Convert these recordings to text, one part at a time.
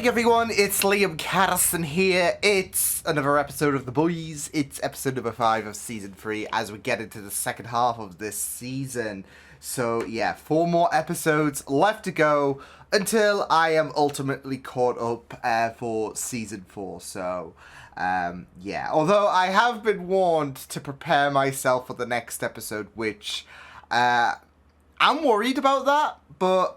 morning, everyone. It's Liam Carson here. It's another episode of The Boys. It's episode number 5 of season 3 as we get into the second half of this season. So yeah, 4 more episodes left to go until I am ultimately caught up for season 4. So yeah, although I have been warned to prepare myself for the next episode, which I'm worried about that. But,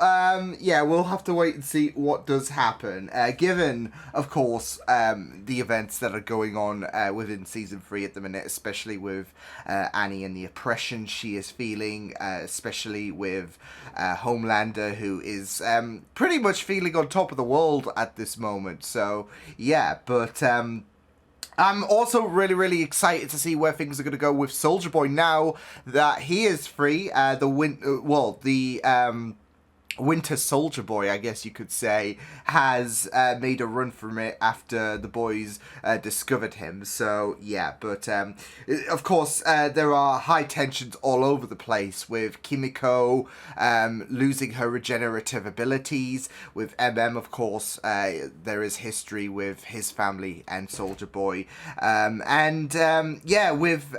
yeah, we'll have to wait and see what does happen. Given, of course, the events that are going on within Season 3 at the minute, especially with Annie and the oppression she is feeling, especially with Homelander, who is pretty much feeling on top of the world at this moment. So, yeah, but I'm also really excited to see where things are going to go with Soldier Boy now that he is free. Winter Soldier Boy, I guess you could say, has made a run from it after the boys discovered him. So, yeah, but of course, there are high tensions all over the place with Kimiko losing her regenerative abilities. With of course, there is history with his family and Soldier Boy. Yeah, with,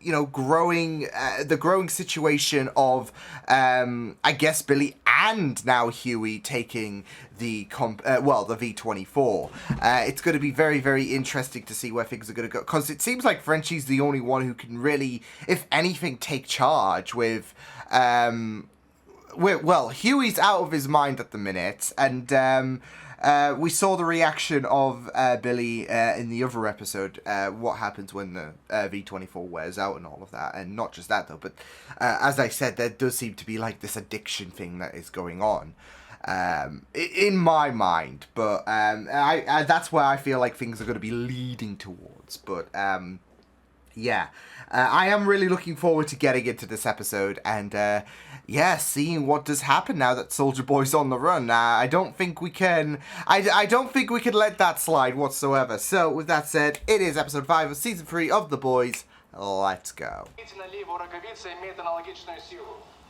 you know, the growing situation of, I guess, Billy and now Huey taking the V-24. It's going to be very interesting to see where things are going to go, because it seems like Frenchie's the only one who can really, if anything, take charge with Huey's out of his mind at the minute, and we saw the reaction of Billy in the other episode, what happens when the V-24 wears out and all of that. And not just that, though, but as I said, there does seem to be like this addiction thing that is going on in my mind. But I that's where I feel like things are going to be leading towards. But yeah, I am really looking forward to getting into this episode and yeah, seeing what does happen now that Soldier Boy's on the run. I don't think we can. I don't think we can let that slide whatsoever. So with that said, it is episode 5 of season 3 of The Boys. Let's go.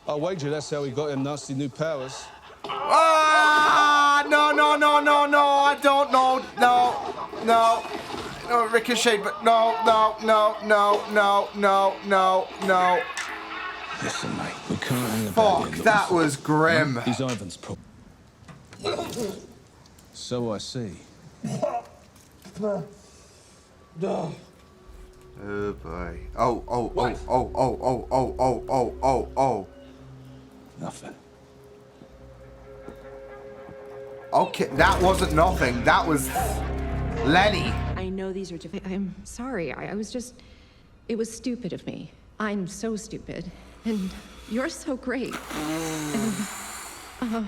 I'll wager that's how he got him nasty new powers. Ah! No! I don't know. No, Ricochet, but no. Listen, mate, we can't hang about. Fuck, that was grim. He's Ivan's problem. So I see. Oh boy. Oh. Nothing. Okay, that wasn't nothing. That was Lenny. I know these are different. I'm sorry. I was just... It was stupid of me. I'm so stupid. And you're so great. And,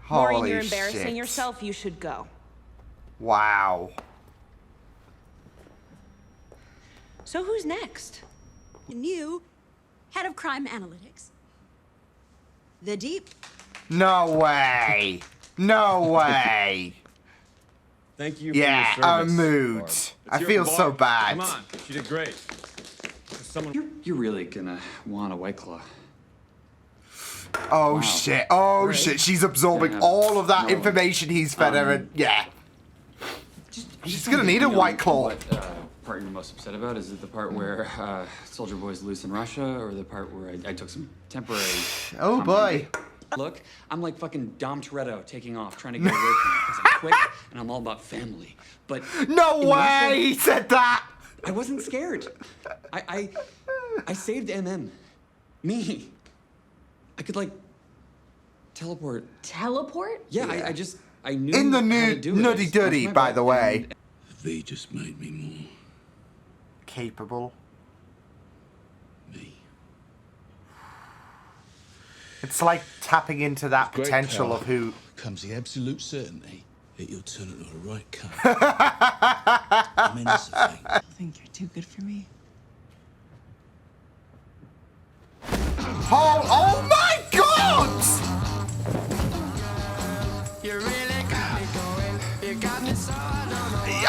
Maureen, you're embarrassing shit. yourself. You should go. Wow. So who's next? New head of crime analytics. The Deep. No way. Thank you for Yeah, your service. a mood. I feel so bad. Come on, she did great. You're really gonna want a White Claw. Oh, Wow. shit. Oh, Right. shit. She's absorbing Yeah, all of that no. information he's fed her. And yeah. She's gonna need a White Claw. What part you're most upset about? Is it the part where Soldier Boy's loose in Russia, or the part where I took some temporary... Oh, boy. Look, I'm like fucking Dom Toretto taking off, trying to get away from it, because I'm quick, and I'm all about family. But... No in way Russia, he said that. I wasn't scared. I saved Me. I could, like, teleport. teleport? Yeah, I knew In the how new to do it. Nutty It's off Duddy, my by butt, the way. and They just made me more Capable. me. It's like tapping into that Great potential power of who... comes the absolute certainty that you'll turn into a right cunt. I mean, that's the thing. I think you're too good for me. Oh my God!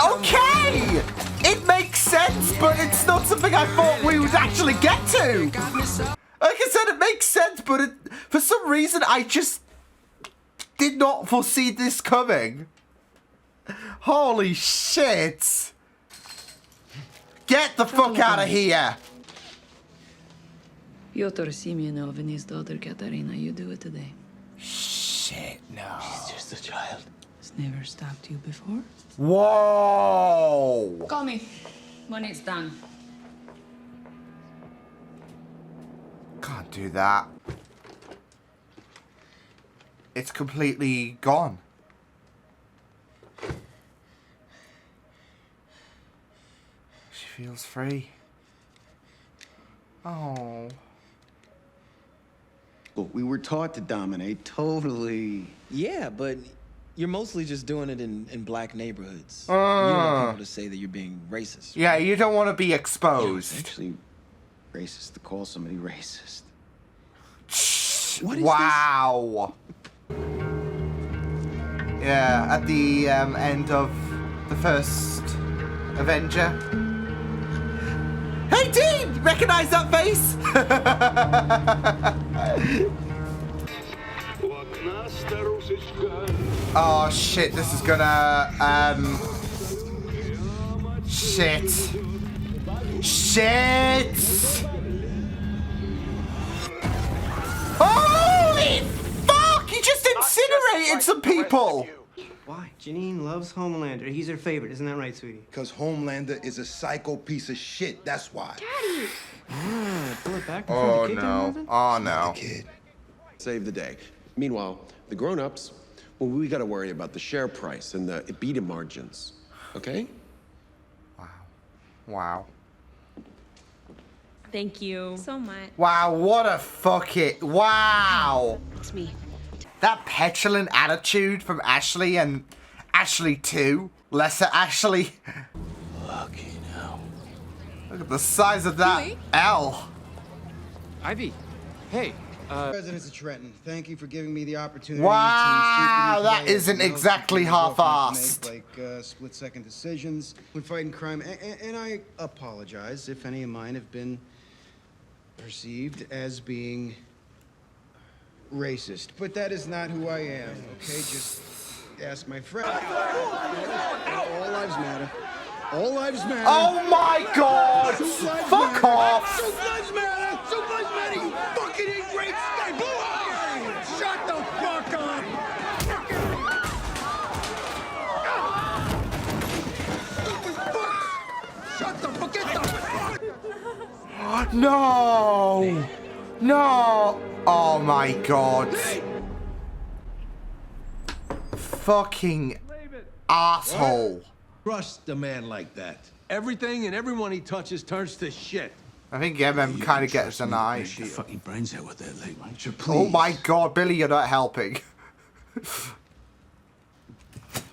Okay! It makes sense, but it's not something I thought we would actually get to. Like I said, it makes sense, but for some reason I just did not foresee this coming. Holy shit! Get the fuck out of here! Piotr Semyonov and his daughter Katarina, you do it today. Shit, no. She's just a child. It's never stopped you before? Whoa! Call me when it's done. Can't do that. It's completely gone. She feels free. Oh. Well, we were taught to dominate, totally. Yeah, but you're mostly just doing it in black neighborhoods. You don't want people to say that you're being racist. Yeah, you don't want to be exposed. Actually, racist to call somebody racist. What is Wow. Yeah, at the end of the first Avenger. Hey, Dean! Recognize that face? Oh shit! This is gonna shit. Shit! Holy fuck! He just incinerated some people! Why? Janine loves Homelander. He's her favorite. Isn't that right, sweetie? Because Homelander is a psycho piece of shit. That's why. Daddy! Pull it back Oh before the kid no. down, Oh no. Kid. Save the day. Meanwhile, the grown-ups, well, we got to worry about the share price and the EBITDA margins. Okay? Wow. Thank you so much. Wow, what a fuck it. Wow. It's me. That petulant attitude from Ashley and Ashley 2. Lesser Ashley. Lucky now. Look at the size of that L. Ivy, hey. Residents of Trenton, thank you for giving me the opportunity Wow, to that speak to you isn't today. exactly half-assed. Like split-second decisions when fighting crime, and I apologize if any of mine have been perceived as being racist, but that is not who I am. Okay, just ask my friend. All lives matter. All lives matter. Oh my god! Fuck off! Soup lives matter! Soup lives matter! You fucking ingrate snake! Shut the fuck up! Stupid fuck! Shut the fuck! Get the fuck! No! No! Oh my god. Fucking asshole. Trust a man like that. Everything and everyone he touches turns to shit. I think MM kind of gets an eye. Your fucking brains out with that lately. Oh my god, Billy, you're not helping.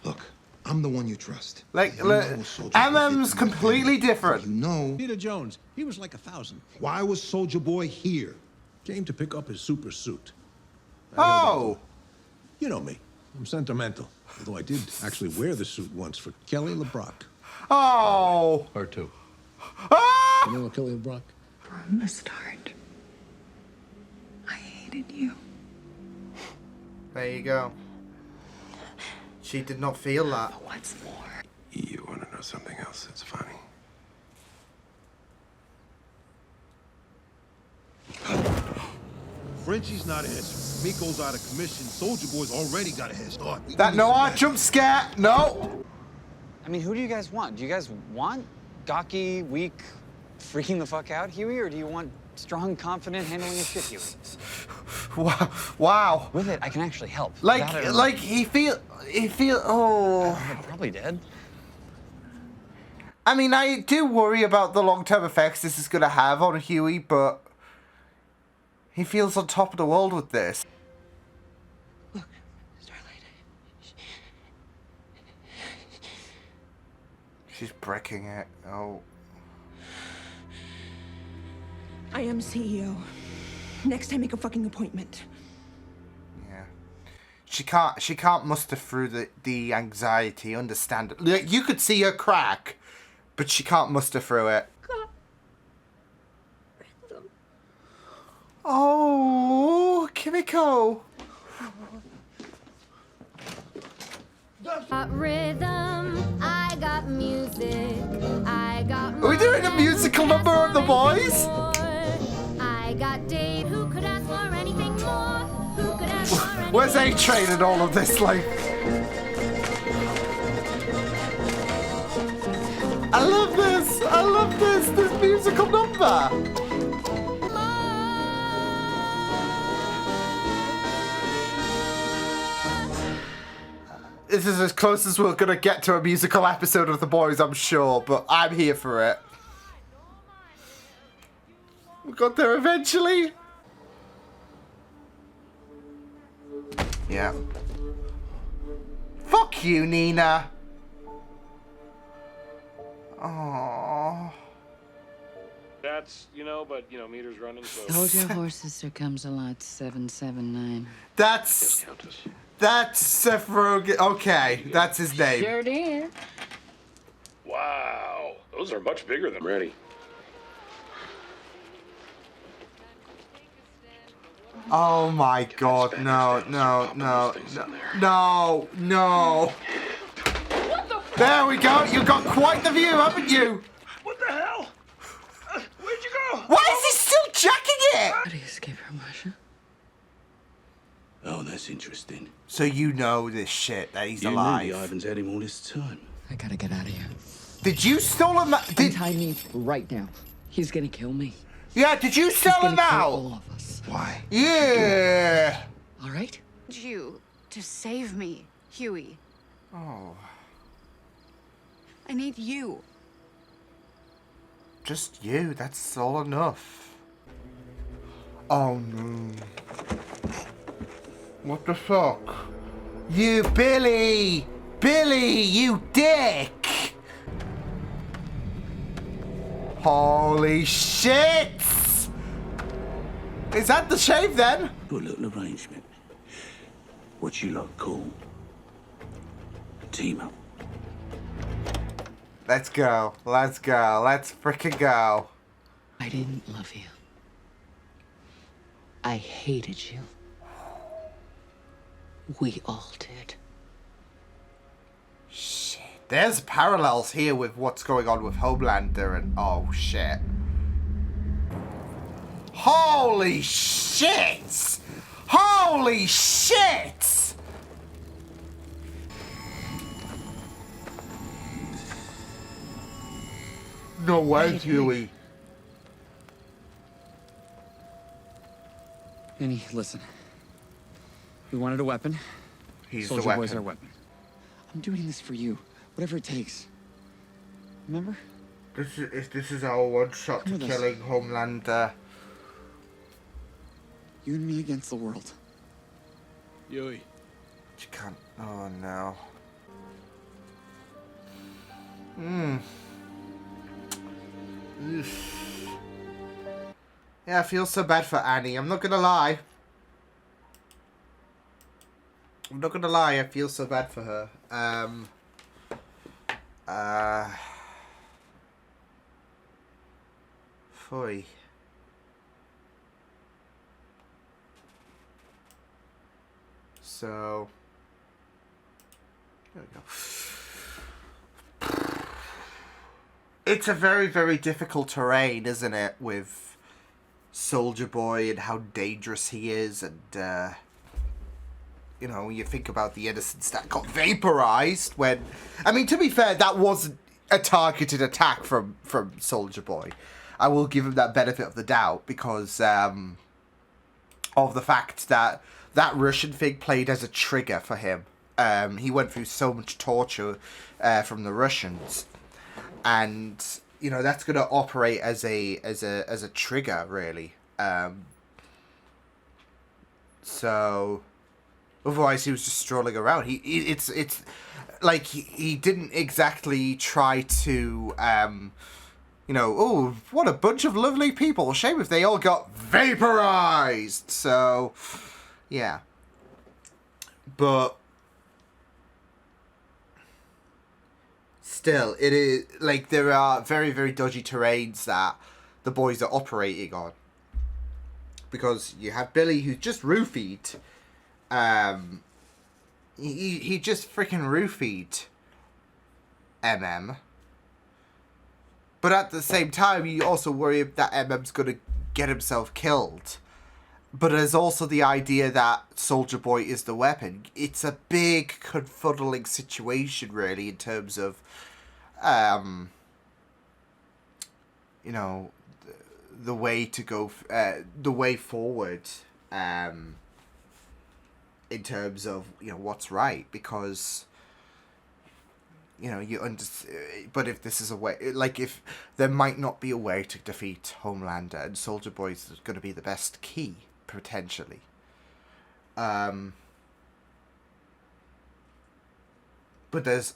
Look, I'm the one you trust. Like, You know Soulja Boy MM's did to my completely family. different. You know, Peter Jones, he was like 1,000. why was Soulja Boy here? Came to pick up his super suit. Oh! You know me. I'm sentimental. Although I did actually wear the suit once for Kelly LeBrock. Oh! Her too. Ah! You know Kelly LeBrock? From the start, I hated you. There you go. She did not feel that. But what's more? You want to know something else that's funny? Frenchie's not answering. Miko's out of commission. Soulja Boy's already got a head start. That no jump scare. No. I mean, who do you guys want? Do you guys want gawky, weak, freaking the fuck out Huey, or do you want strong, confident, handling his shit Huey? Wow. With it, I can actually help. Like he feel. Oh. I'm probably dead. I mean, I do worry about the long-term effects this is gonna have on Huey, but he feels on top of the world with this. Look, Starlight. She's breaking it. Oh. I am CEO. Next time, make a fucking appointment. Yeah. She can't muster through the anxiety, understand it. Like, you could see her crack, but she can't muster through it. Oh, Kimiko. Got rhythm, I got music, I got. Are we doing a musical number on The Boys? I got Dave, who could ask for anything more? Who could ask for anything Where's A-Train in all of this? Like, I love this. I love this musical number. This is as close as we're gonna get to a musical episode of The Boys, I'm sure, but I'm here for it. We got there eventually. Yeah. Fuck you, Nina. Aww. That's, but, meters running, so... Hold your horses, there comes a lot, 779. That's Seth Rogen. Okay, that's his name. Sure did. Wow. Those are much bigger than ready. Oh my god, no. There we go, you got quite the view, haven't you? What the hell? Where'd you go? Why is he still jacking it? How do you escape from Russia? Oh, that's interesting. So you know this shit, that he's You alive. knew the Ivans had him all this time. I gotta get out of here. Did you sell him? Untie me right now. He's gonna kill me. Yeah, did you sell him out? All of us. Why? Yeah. All right. You to save me, Huey. Oh. I need you. Just you, that's all enough. Oh no. What the fuck? You, Billy! Billy, you dick! Holy shit! Is that the shave then? Good little arrangement. What you lot call team up. Let's go. Let's go. Let's frickin' go. I didn't love you. I hated you. We all did. Shit. There's parallels here with what's going on with Homelander and... Oh, shit. Holy shit! Holy shit! No way, Huey. Annie, listen. We wanted a weapon. He's Soldier the weapon. Boy's our weapon. I'm doing this for you. Whatever it takes. Remember? This is our one shot to killing Homelander. You and me against the world. Yui. You can't. Oh no. Yeah, I feel so bad for Annie. I'm not gonna lie. I feel so bad for her. Phooey. So, there we go. It's a very, very difficult terrain, isn't it, with Soldier Boy and how dangerous he is, and, you know, when you think about the innocents that got vaporized when... I mean, to be fair, that wasn't a targeted attack from Soldier Boy. I will give him that benefit of the doubt because of the fact that that Russian thing played as a trigger for him. He went through so much torture from the Russians, and you know that's going to operate as a trigger, really. So otherwise, he was just strolling around. It's like he didn't exactly try to. You know, oh, what a bunch of lovely people. Shame if they all got vaporized. So, yeah. But still, it is like there are very, very dodgy terrains that the boys are operating on. Because you have Billy who's just roofied, he just freaking roofied But at the same time, you also worry that MM's gonna get himself killed. But there's also the idea that Soldier Boy is the weapon. It's a big confuddling situation, really, in terms of, you know, the way to go, the way forward, in terms of, you know, what's right, because, you know, but if this is a way, like, if there might not be a way to defeat Homelander, and Soldier Boy is going to be the best key, potentially. But there's,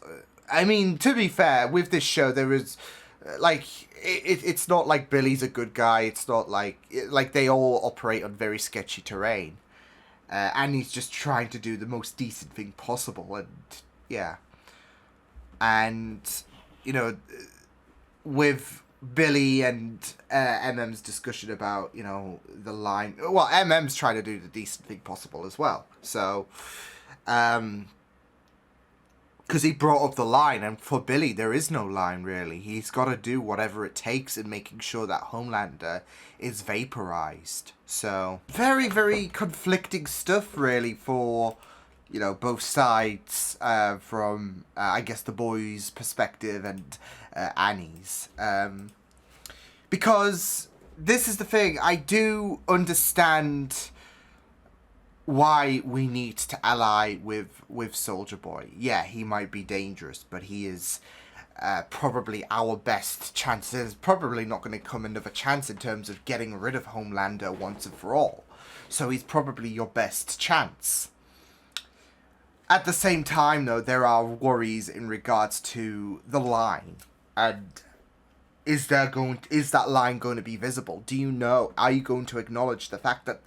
I mean, to be fair, with this show, there is, like, it's not like Billy's a good guy. It's not like they all operate on very sketchy terrain. And he's just trying to do the most decent thing possible. And, yeah. And, you know, with Billy and MM's discussion about, you know, the line. Well, MM's trying to do the decent thing possible as well. So, because he brought up the line, and for Billy, there is no line, really. He's got to do whatever it takes in making sure that Homelander is vaporized. So, very, very conflicting stuff, really, for, you know, both sides, from, I guess, the boys' perspective and Annie's. Because this is the thing, I do understand why we need to ally with Soldier Boy. Yeah, he might be dangerous, but he is probably our best chance. There's probably not going to come another chance in terms of getting rid of Homelander once and for all. So he's probably your best chance. At the same time, though, there are worries in regards to the line. And is that line going to be visible? Do you know? Are you going to acknowledge the fact that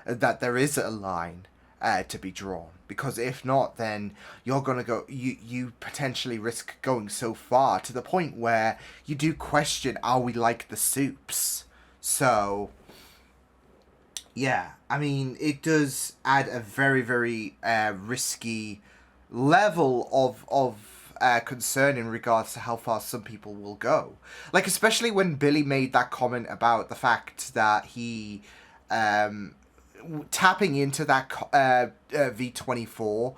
that there is a line to be drawn? Because if not, then you're going to go, you potentially risk going so far to the point where you do question, are we like the Supes? So, yeah, I mean, it does add a very, very risky level of concern in regards to how far some people will go. Like, especially when Billy made that comment about the fact that he, tapping into that V24,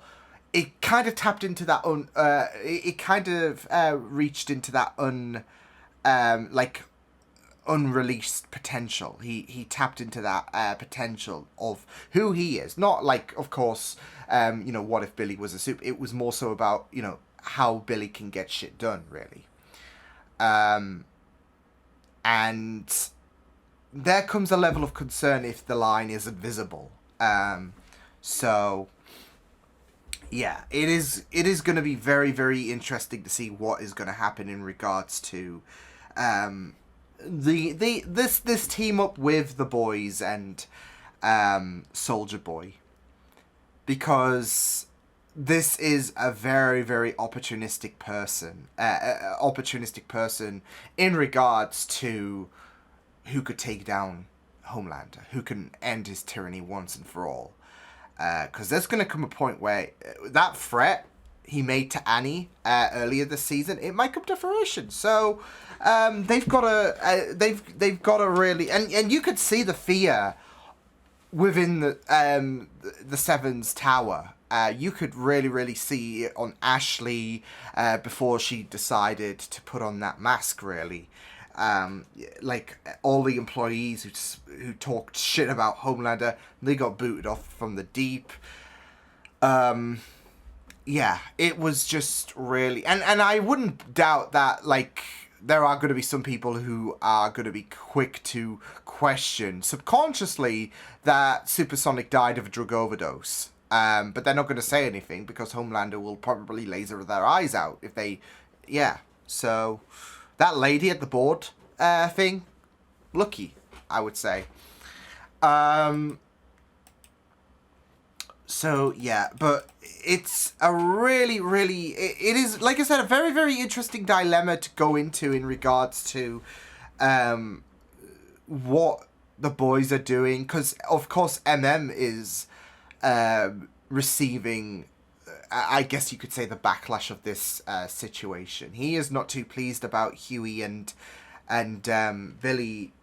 it kind of tapped into that it kind of reached into that unreleased potential. He tapped into that potential of who he is. Not like, of course, you know, what if Billy was a Supe? It was more so about, you know, how Billy can get shit done, really. And there comes a level of concern if the line isn't visible. So, yeah, it is going to be very, very interesting to see what is going to happen in regards to this team up with the boys and Soldier Boy, because this is a very, very opportunistic person in regards to who could take down Homelander, who can end his tyranny once and for all. Because there's going to come a point where that threat he made to Annie earlier this season, it might come to fruition. So they've got to really, and you could see the fear within the Seven's tower. You could really, really see it on Ashley before she decided to put on that mask, really. Like, all the employees who talked shit about Homelander, they got booted off from the Deep. Yeah, it was just really... And I wouldn't doubt that, like, there are going to be some people who are going to be quick to question, subconsciously, that Supersonic died of a drug overdose. But they're not going to say anything, because Homelander will probably laser their eyes out if they... Yeah, so... That lady at the board thing, lucky, I would say. So, yeah, but it's a really, really... It is, like I said, a very, very interesting dilemma to go into in regards to what the boys are doing. Because, of course, MM is receiving, I guess you could say, the backlash of this situation. He is not too pleased about Huey and Billy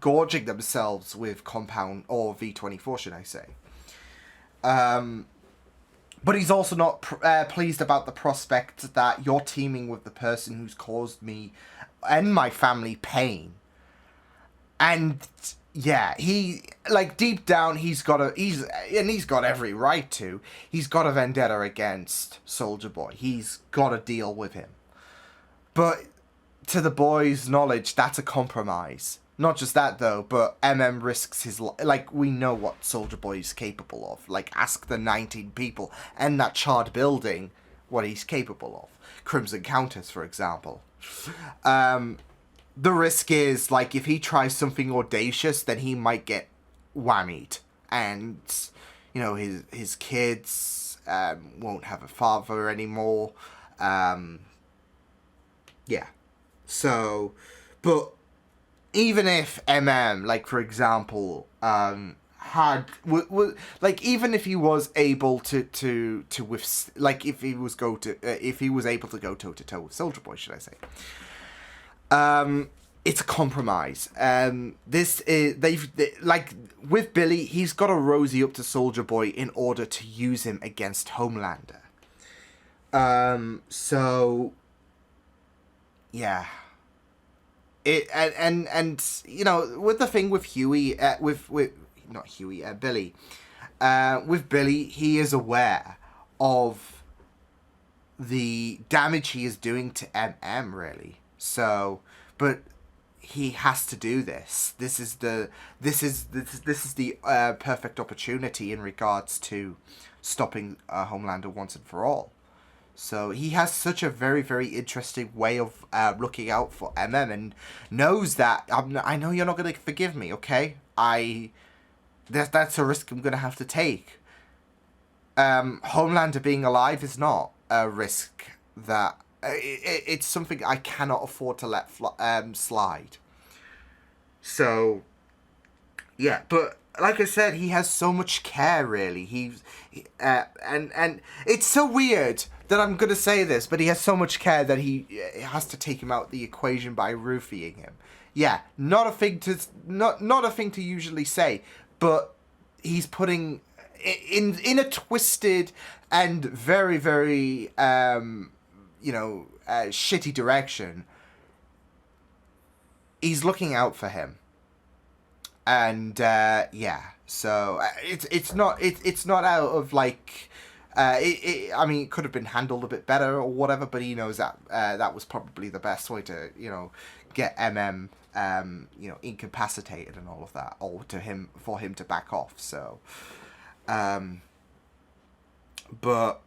gorging themselves with Compound, or V24, should I say. But he's also not pleased about the prospect that you're teaming with the person who's caused me and my family pain. And yeah, he, like, deep down, he's got every right to. He's got a vendetta against Soldier Boy. He's got to deal with him. But to the boy's knowledge, that's a compromise. Not just that, though, but MM risks his life. Like, we know what Soldier Boy is capable of. Like, ask the 19 people and that charred building what he's capable of. Crimson Countess, for example. The risk is, like, if he tries something audacious, then he might get whammied. And, you know, his kids won't have a father anymore. Yeah. So, but even if MM, like, for example, like, even if he was able to like, if he was able to go toe to toe with Soldier Boy, should I say? It's a compromise. This is like, with Billy, he's got to rosy up to Soldier Boy in order to use him against Homelander. So yeah. And you know, with the thing with Huey, Billy, with Billy, he is aware of the damage he is doing to MM, really. So, but he has to do this. This is the perfect opportunity in regards to stopping Homelander once and for all. So he has such a very, very interesting way of looking out for MM, and knows that I know you're not going to forgive me, okay? That's a risk I'm going to have to take. Homelander being alive is not a risk that... It's something I cannot afford to let slide. So, yeah, but like I said, he has so much care, really. And it's so weird that I'm gonna say this, but he has so much care that he has to take him out the equation by roofing him. Yeah, not a thing to usually say, but he's putting in a twisted and very, very shitty direction. He's looking out for him. And yeah, so it's not out of, like, I mean, it could have been handled a bit better or whatever, but he knows that that was probably the best way to, get MM incapacitated and all of that, or for him to back off. So but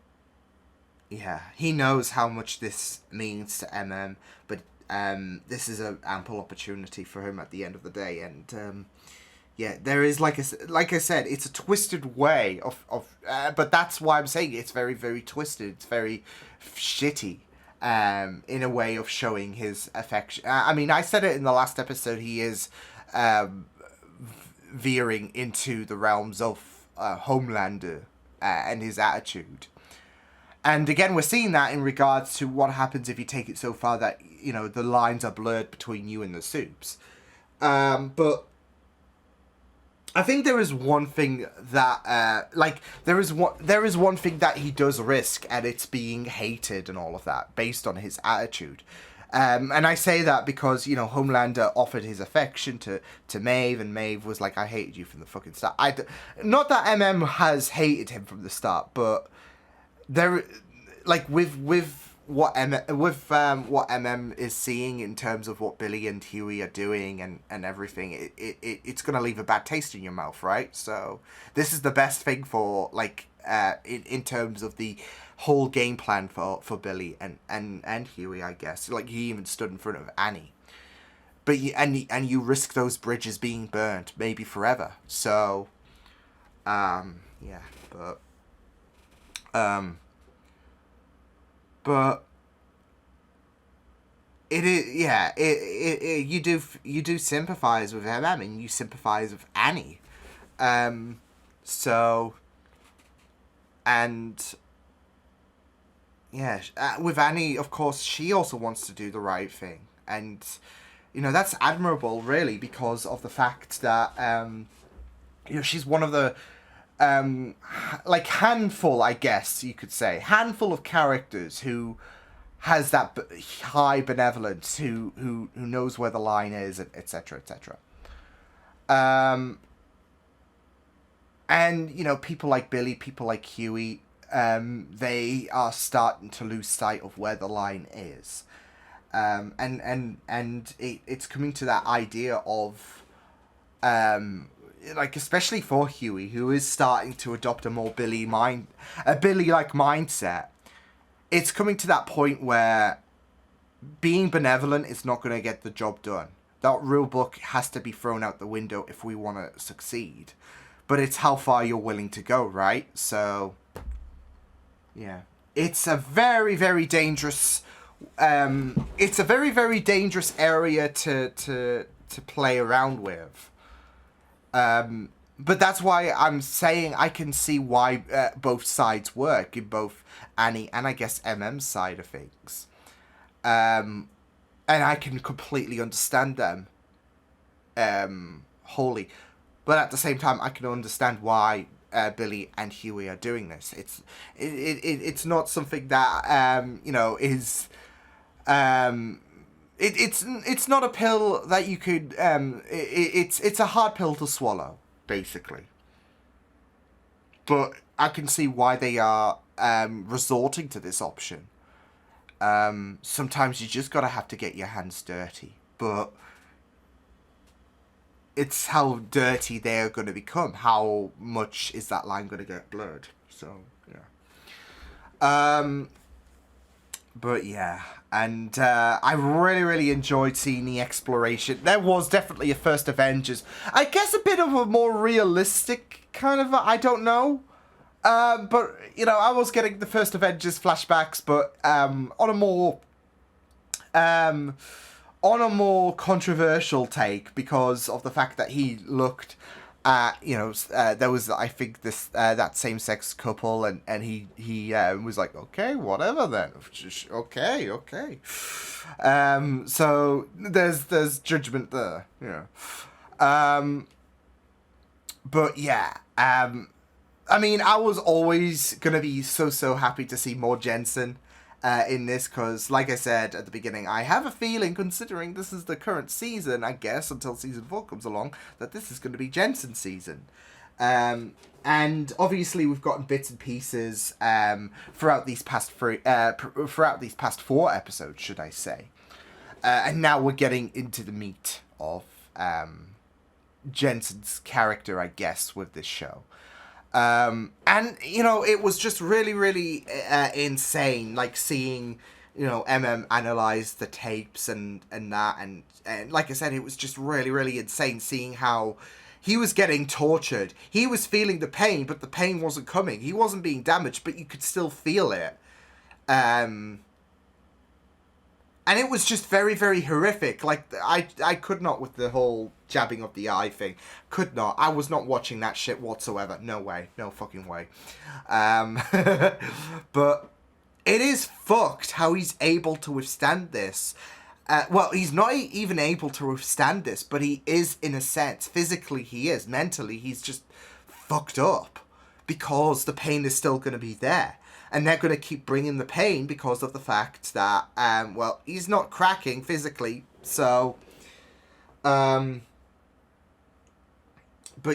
yeah, he knows how much this means to MM, but this is an ample opportunity for him at the end of the day. And yeah, there is, like I said, it's a twisted way of but that's why I'm saying it's very, very twisted. It's very shitty in a way of showing his affection. I mean, I said it in the last episode, he is veering into the realms of Homelander and his attitude. And again, we're seeing that in regards to what happens if you take it so far that, the lines are blurred between you and the Supes. But I think there is one thing that, there is one thing that he does risk, and it's being hated and all of that, based on his attitude. And I say that because, Homelander offered his affection to Maeve, and Maeve was like, I hated you from the fucking start. Not that MM has hated him from the start, but there, like, with what MM is seeing in terms of what Billy and Huey are doing and everything, it's gonna leave a bad taste in your mouth, right? So this is the best thing for, like, in terms of the whole game plan for Billy and Huey, I guess. Like, he even stood in front of Annie, but you risk those bridges being burnt, maybe forever. So yeah, but it is, yeah. You do sympathize with him. I mean, you sympathize with Annie. So And yeah, with Annie, of course, she also wants to do the right thing. And, you know, that's admirable, really, because of the fact that, you know, she's one of the, like, handful, I guess you could say, handful of characters who has that high benevolence, who knows where the line is, etc., etc. And, you know, people like Billy, people like Huey, they are starting to lose sight of where the line is. And it's coming to that idea of, like, especially for Huey, who is starting to adopt a more Billy-like mindset. It's coming to that point where being benevolent is not going to get the job done. That rule book has to be thrown out the window if we want to succeed. But it's how far you're willing to go, right? So, yeah. It's a very, very dangerous... it's a very, very dangerous area to play around with. But that's why I'm saying I can see why both sides work, in both Annie and I guess MM's side of things. And I can completely understand them wholly. But at the same time, I can understand why Billy and Huey are doing this. It's not something that you know is it's not a pill that you could it's a hard pill to swallow, basically. But I can see why they are resorting to this option. Sometimes you just gotta have to get your hands dirty, but it's how dirty they're going to become. How much is that line going to get blurred? So, yeah. But, yeah. And I really, really enjoyed seeing the exploration. There was definitely a first Avengers. I guess a bit of a more realistic kind of... I don't know. But, you know, I was getting the first Avengers flashbacks, but on a more... on a more controversial take, because of the fact that he looked at, you know, there was, I think, this that same-sex couple, and he was like, okay, whatever then, okay. So there's judgment there, you know. But yeah, I mean, I was always gonna be so happy to see more Jensen in this, because, like I said at the beginning, I have a feeling, considering this is the current season, I guess, until season 4 comes along, that this is going to be Jensen's season. And obviously we've gotten bits and pieces throughout these past 4 episodes, should I say. And now we're getting into the meat of Jensen's character, I guess, with this show. And, you know, it was just really, really insane, like, seeing, you know, analyze the tapes and that, and like I said, it was just really, really insane seeing how he was getting tortured. He was feeling the pain, but the pain wasn't coming. He wasn't being damaged, but you could still feel it. And it was just very, very horrific. Like, I could not, with the whole jabbing of the eye thing. Could not. I was not watching that shit whatsoever. No way. No fucking way. But it is fucked how he's able to withstand this. Well, he's not even able to withstand this, but he is, in a sense. Physically, he is. Mentally, he's just fucked up. Because the pain is still going to be there. And they're going to keep bringing the pain because of the fact that, well, he's not cracking physically. So, but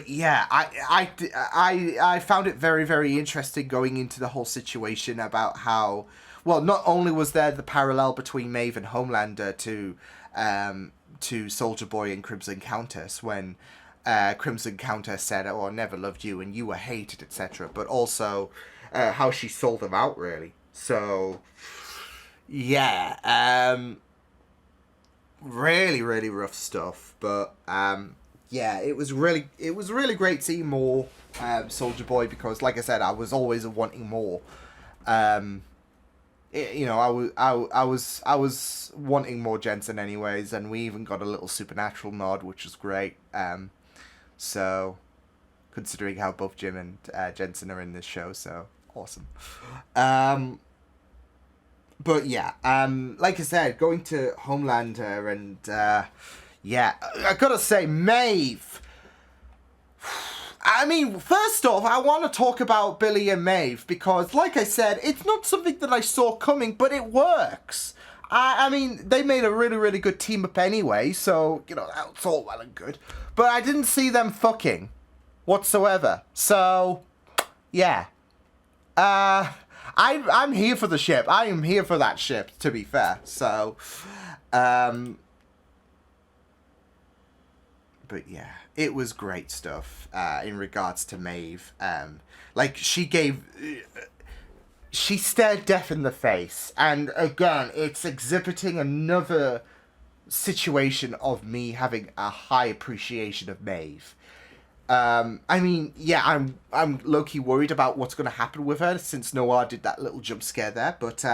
yeah, I found it very, very interesting going into the whole situation about how, well, not only was there the parallel between Maeve and Homelander to Soldier Boy and Crimson Countess when Crimson Countess said, "Oh, I never loved you and you were hated," etc. But also how she sold him out, really. So, yeah, really, really rough stuff. But yeah, it was really great seeing more Soldier Boy, because, like I said, I was always wanting more. You know, I was wanting more Jensen anyways, and we even got a little Supernatural nod, which was great. So, considering how both Jim and Jensen are in this show, so Awesome. But yeah, like I said, going to Homelander and yeah, I gotta say, Maeve. I mean, first off, I want to talk about Billy and Maeve because, like I said, it's not something that I saw coming, but it works. I mean, they made a really, really good team up anyway, so, you know, that's all well and good. But I didn't see them fucking whatsoever. So, yeah. I'm here for the ship. I am here for that ship, to be fair. So, but yeah, it was great stuff in regards to Maeve. Like, she stared death in the face. And again, it's exhibiting another situation of me having a high appreciation of Maeve. I mean, yeah, I'm low-key worried about what's going to happen with her since Noir did that little jump scare there. But,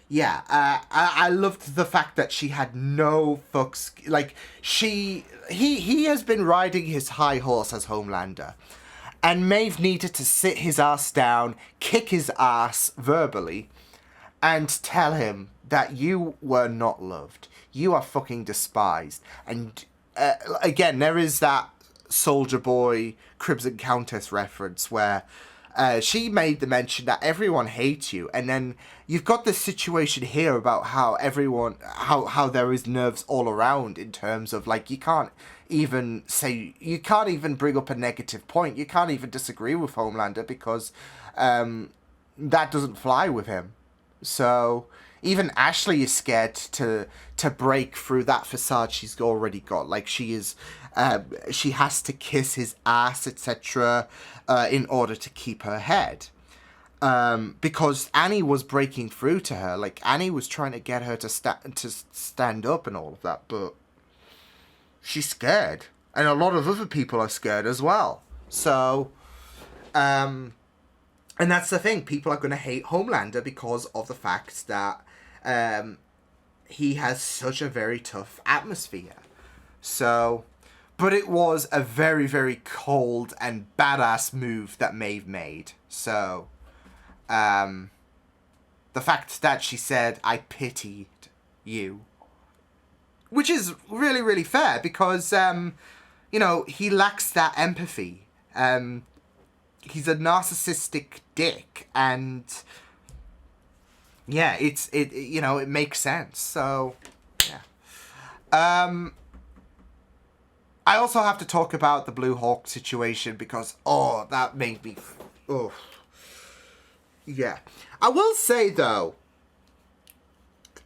yeah, I loved the fact that she had no fucks. Like, he has been riding his high horse as Homelander. And Maeve needed to sit his ass down, kick his ass verbally, and tell him that you were not loved. You are fucking despised. And, again, there is that Soldier Boy Crimson Countess reference where she made the mention that everyone hates you, and then you've got this situation here about how everyone how there is nerves all around in terms of, like, you can't even bring up a negative point, you can't even disagree with Homelander because that doesn't fly with him. So even Ashley is scared to break through that facade she's already got. Like, she has to kiss his ass, etc., in order to keep her head. Because Annie was breaking through to her. Like, Annie was trying to get her to stand up and all of that, but she's scared. And a lot of other people are scared as well. So, and that's the thing. People are going to hate Homelander because of the fact that he has such a very tough atmosphere. So, but it was a very, very cold and badass move that Maeve made. So, the fact that she said, "I pitied you," which is really, really fair because, you know, he lacks that empathy. He's a narcissistic dick, and yeah, it makes sense. So, yeah. I also have to talk about the Blue Hawk situation because, that made me, yeah. I will say though,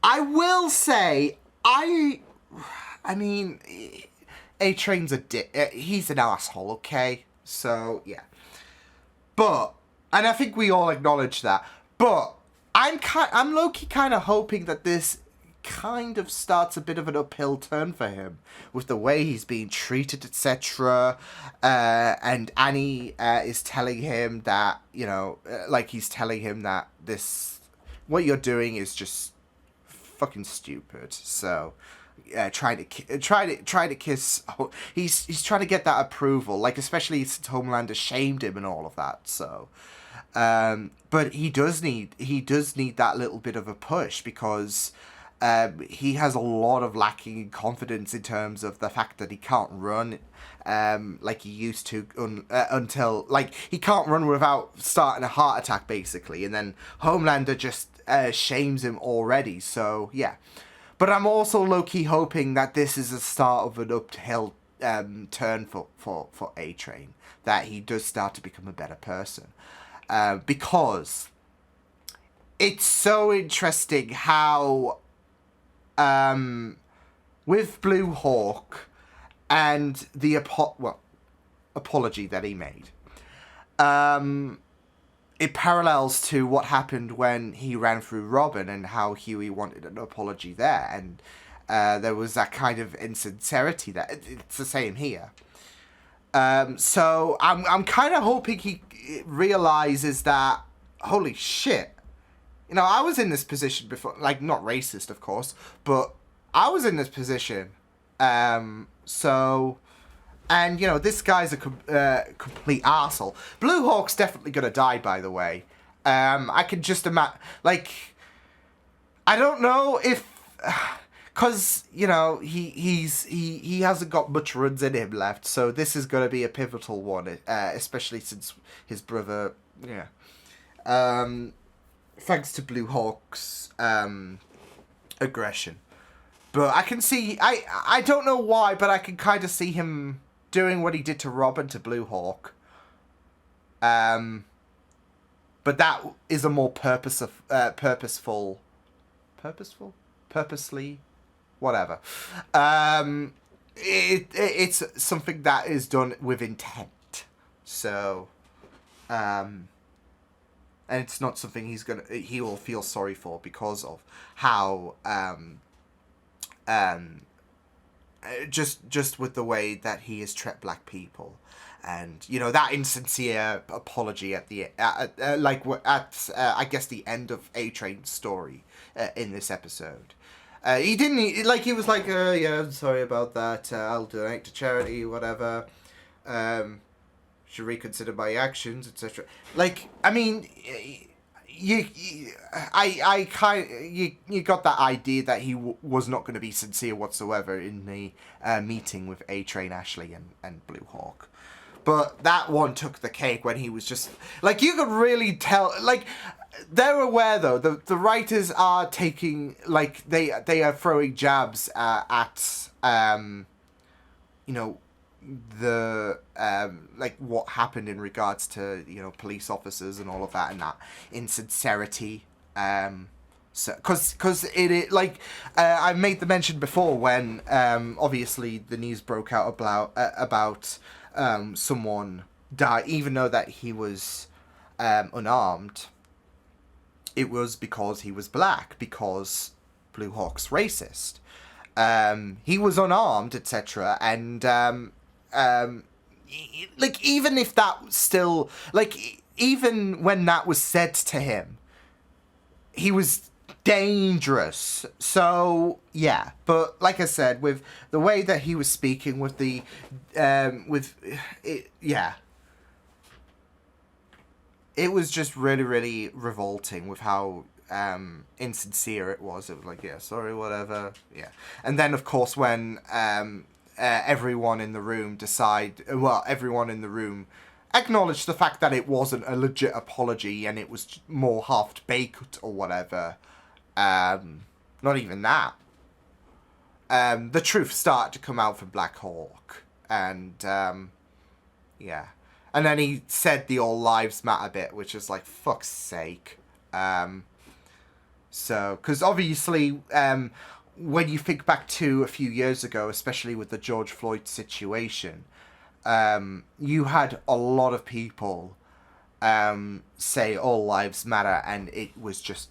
I mean, A-Train's a dick. He's an asshole, okay? So, yeah. But, and I think we all acknowledge that, but I'm low-key kind of hoping that this kind of starts a bit of an uphill turn for him with the way he's being treated, etc. And Annie is telling him that, you know, he's telling him that what you're doing is just fucking stupid. So, trying to kiss. He's trying to get that approval, like, especially since Homelander shamed him and all of that. So, but he does need that little bit of a push because he has a lot of lacking in confidence in terms of the fact that he can't run like he used to until, like, he can't run without starting a heart attack basically, and then Homelander just shames him already. So yeah. But I'm also low-key hoping that this is the start of an uphill turn for A-Train. That he does start to become a better person. Because it's so interesting how, with Blue Hawk and the apology that he made, it parallels to what happened when he ran through Robin and how Huey wanted an apology there, and there was that kind of insincerity that it's the same here. So I'm kind of hoping he realizes that, holy shit, you know, I was in this position before, like, not racist of course, but I was in this position, so. And, you know, this guy's a complete arsehole. Blue Hawk's definitely going to die, by the way. I can just imagine, like, I don't know if, because, you know, he hasn't got much runs in him left, so this is going to be a pivotal one, especially since his brother, yeah. Thanks to Blue Hawk's aggression. But I can see, I don't know why, but I can kind of see him doing what he did to Robin to Blue Hawk. But that is a more purposely, whatever. It's something that is done with intent. So, and it's not something he will feel sorry for because of how, just with the way that he has treated black people. And, you know, that insincere apology at the I guess the end of A-Train's story in this episode. He didn't, like, he was like, yeah, I'm sorry about that, I'll donate to charity, whatever, should reconsider my actions, etc. Like, I mean, you got that idea that he was not going to be sincere whatsoever in the meeting with A-Train, Ashley, and Blue Hawk. But that one took the cake when he was just... Like, you could really tell... Like, they're aware, though. The writers are taking... Like, they are throwing jabs at, you know, the... like, what happened in regards to, you know, police officers and all of that, and that insincerity. So, cause it like, I made the mention before when, obviously the news broke out about someone died, even though that he was unarmed. It was because he was black, because Blue Hawk's racist. He was unarmed, etc. And like, even if that was still, like, even when that was said to him, he was dangerous. So yeah, but like I said, with the way that he was speaking, with the with it, yeah, it was just really, really revolting with how insincere it was. It was like, yeah, sorry, whatever, yeah. And then of course when everyone in the room everyone in the room acknowledged the fact that it wasn't a legit apology and it was more half-baked or whatever. Not even that. The truth started to come out from Black Hawk. And, yeah. And then he said the All Lives Matter bit, which is like, fuck's sake. So, because obviously, when you think back to a few years ago, especially with the George Floyd situation, you had a lot of people say All Lives Matter, and it was just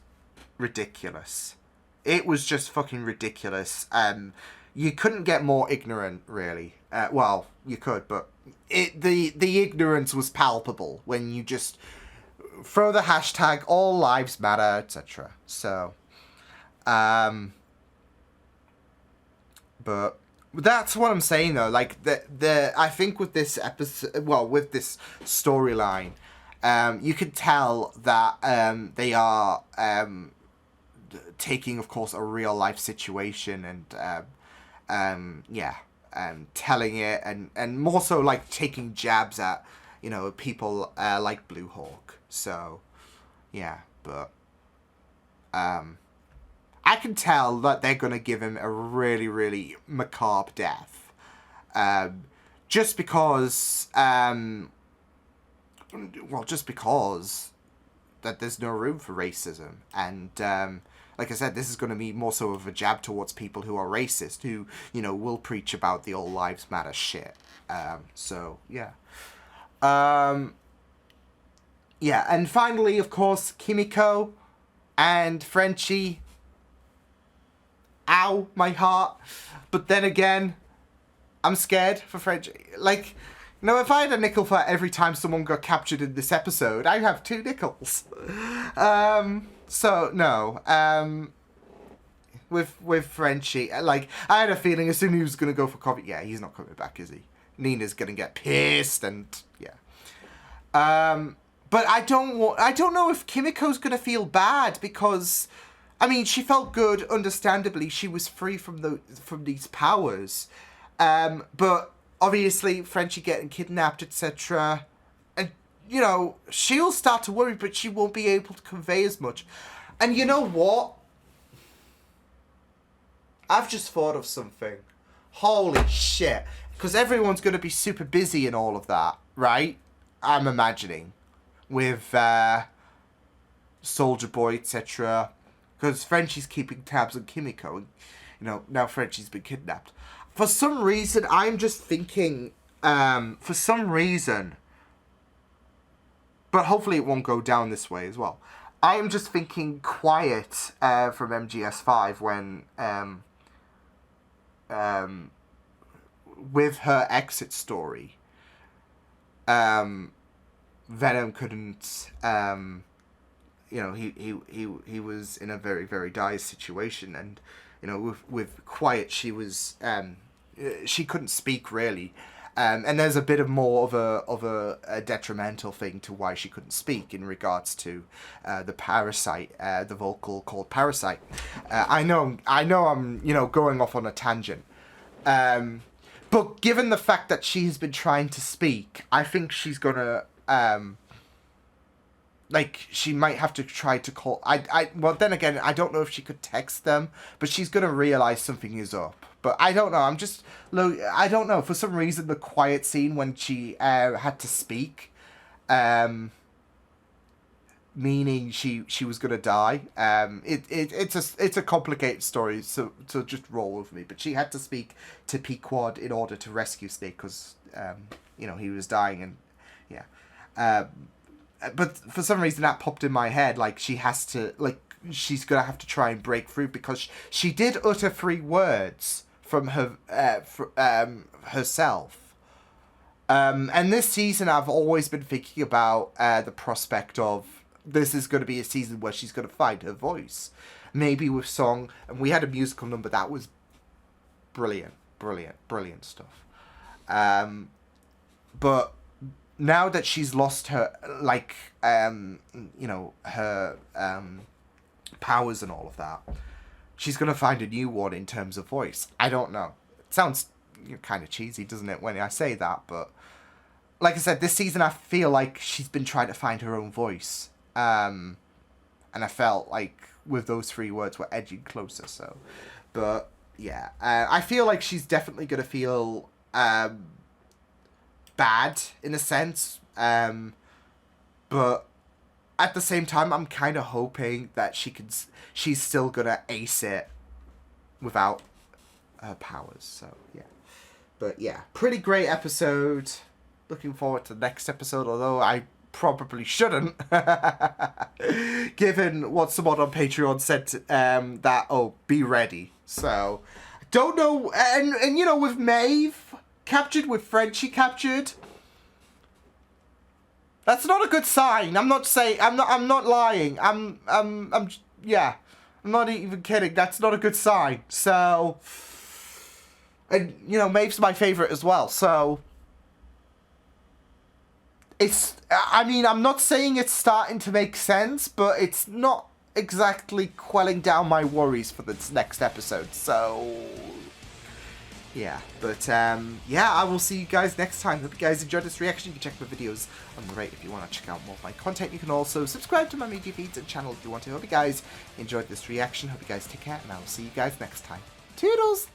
ridiculous. It was just fucking ridiculous. You couldn't get more ignorant, really. Well, you could, but the ignorance was palpable when you just throw the hashtag All Lives Matter, etc. So, but that's what I'm saying, though. Like, I think with this episode, well, with this storyline, you can tell that they are taking, of course, a real life situation and telling it, and more so like taking jabs at, you know, people like Blue Hawk. So yeah, but I can tell that they're gonna give him a really, really macabre death, just because just because that there's no room for racism. And like I said, this is going to be more so of a jab towards people who are racist, who, you know, will preach about the All Lives Matter shit. So yeah. Yeah, and finally, of course, Kimiko and Frenchie. Ow, my heart. But then again, I'm scared for Frenchie. Like, you know, if I had a nickel for every time someone got captured in this episode, I'd have 2 nickels. So, no. With Frenchie, like, I had a feeling as soon as he was going to go for coffee, yeah, he's not coming back, is he? Nina's going to get pissed, and, yeah. But I don't know if Kimiko's gonna feel bad because, I mean, she felt good. Understandably, she was free from these powers, but obviously Frenchie getting kidnapped, etc. And you know, she'll start to worry, but she won't be able to convey as much. And you know what? I've just thought of something. Holy shit! Because everyone's gonna be super busy and all of that, right? I'm imagining with Soldier Boy, etc. Because Frenchie's keeping tabs on Kimiko, and you know now Frenchie's been kidnapped. For some reason, I'm just thinking. For some reason, but hopefully it won't go down this way as well. I am just thinking Quiet from MGS5 when with her exit story. Venom couldn't, you know, he was in a very, very dire situation, and you know, with Quiet, she was, she couldn't speak really, and there's a bit of more of a detrimental thing to why she couldn't speak in regards to the parasite, the vocal called Parasite. I know I'm, you know, going off on a tangent. But given the fact that she has been trying to speak, I think she's gonna, like, she might have to try to call, well, then again, I don't know if she could text them, but she's gonna realize something is up. But I don't know, I don't know, for some reason, the Quiet scene when she, had to speak, meaning she was gonna die. It's a complicated story, so just roll with me. But she had to speak to Pequod in order to rescue Snake because you know, he was dying, and yeah. But for some reason that popped in my head, like she has to, like she's gonna have to try and break through because she did utter 3 words from her herself. And this season I've always been thinking about the prospect of this is going to be a season where she's going to find her voice. Maybe with song. And we had a musical number that was brilliant. Brilliant stuff. But now that she's lost her, like, you know, her powers and all of that, she's going to find a new one in terms of voice. I don't know. It sounds kind of cheesy, doesn't it, when I say that? But like I said, this season I feel like she's been trying to find her own voice. And I felt like with those 3 words we're edging closer, so. But yeah, I feel like she's definitely going to feel bad in a sense. But at the same time, I'm kind of hoping that she's still going to ace it without her powers, so yeah. But yeah, pretty great episode. Looking forward to the next episode, although I probably shouldn't, given what someone on Patreon said that, oh, be ready. So, don't know, and you know, with Maeve captured, with Frenchie captured, that's not a good sign. I'm not lying. Yeah, I'm not even kidding. That's not a good sign. So, and you know, Maeve's my favorite as well. So, I mean, I'm not saying it's starting to make sense, but it's not exactly quelling down my worries for this next episode. So, yeah. But, yeah, I will see you guys next time. Hope you guys enjoyed this reaction. You can check my videos on the right if you want to check out more of my content. You can also subscribe to my media feeds and channel if you want to. Hope you guys enjoyed this reaction. Hope you guys take care, and I will see you guys next time. Toodles!